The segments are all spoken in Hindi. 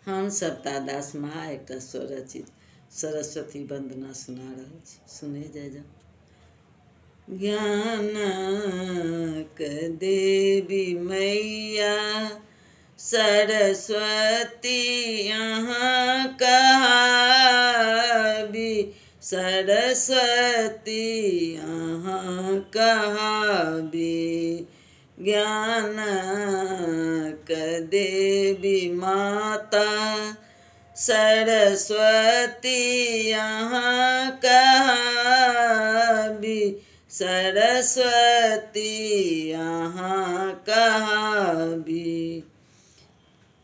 हम सप्ताह दास महा एक स्वरचित सरस्वती वंदना सुना रहल छी। सुने जाय जाओ। ज्ञानक देवी मैया सरस्वती अहाँ कहाबी, सरस्वती अहाँ कहाबी। ज्ञानक देवी माता सरस्वती अहाँ कहाबी, सरस्वती अहाँ कहाबी।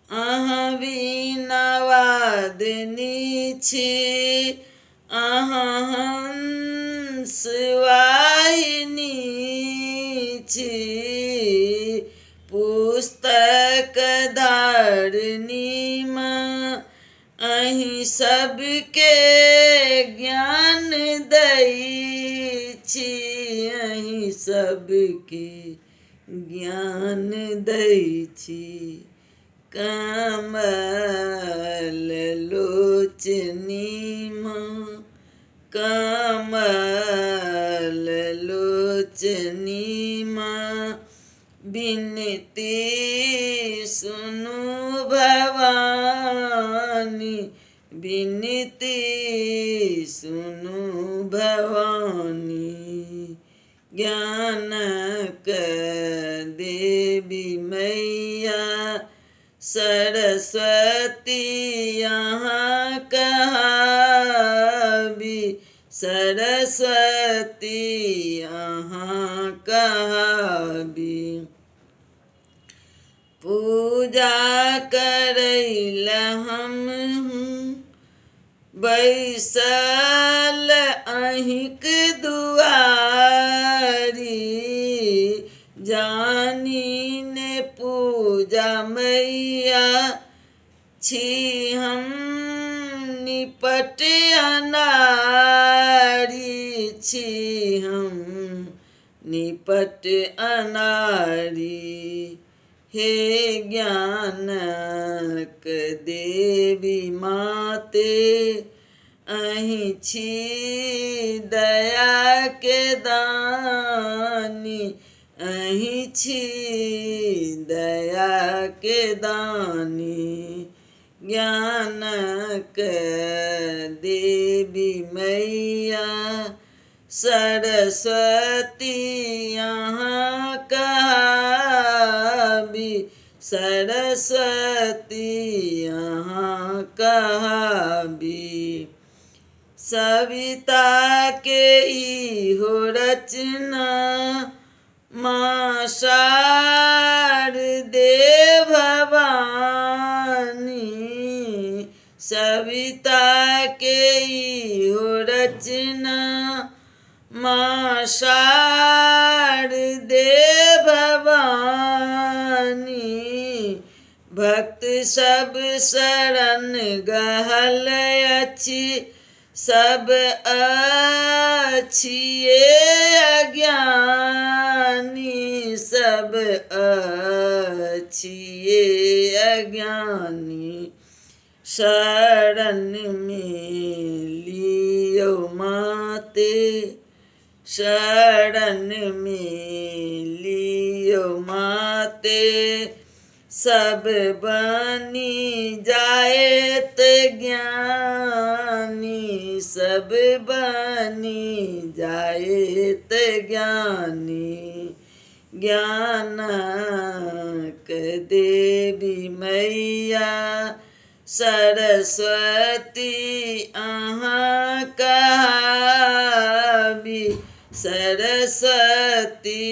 अहाँ वीणा वादनी छी, अहाँ हंस वाहिनी छी। पुस्तक धारिणी माँ अहीं सबके ज्ञान दै छी, अहीं सबके ज्ञान दै छी। कमल लोचनी माँ, कमल लोचनी माँ बिनती सुनु भवानी, बिनती सुनु भवानी। ज्ञानक देवी मैया सरस्वती अहाँ कहाबी, सरस्वती अहाँ कहाबी। पूजा करैला हम बैसल अहिंक दुआरी। जानी ने पूजा मैया छी हम निपट अनारी, छी हम निपट अनारी। हे ज्ञानक देवी माते अहीं छी दया के दानी, अहीं छी दया के दानी। ज्ञानक देवी मैया सरस्वती अहाँ कहाबी, सरस्वती अहाँ कहाबी। सविता के इहो रचना माँ शारदे भवानी। सविता के इहो रचना माँ शारदे भवानी। भक्त सब शरण गहल अछि, सब अछिए अज्ञानी, सब अछिए अज्ञानी। शरण में लियो माते, शरण में लियो माते सब बनी जाएत ज्ञानी, सब बनी जाएत ज्ञानी। ज्ञानक देवी मैया सरस्वती अहाँ कहाबी, सरस्वती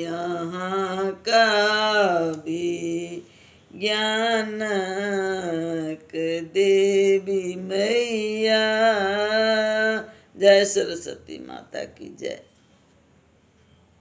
अहाँ कहाबी। ज्ञानक देवी मैया। जय सरस्वती माता की जय।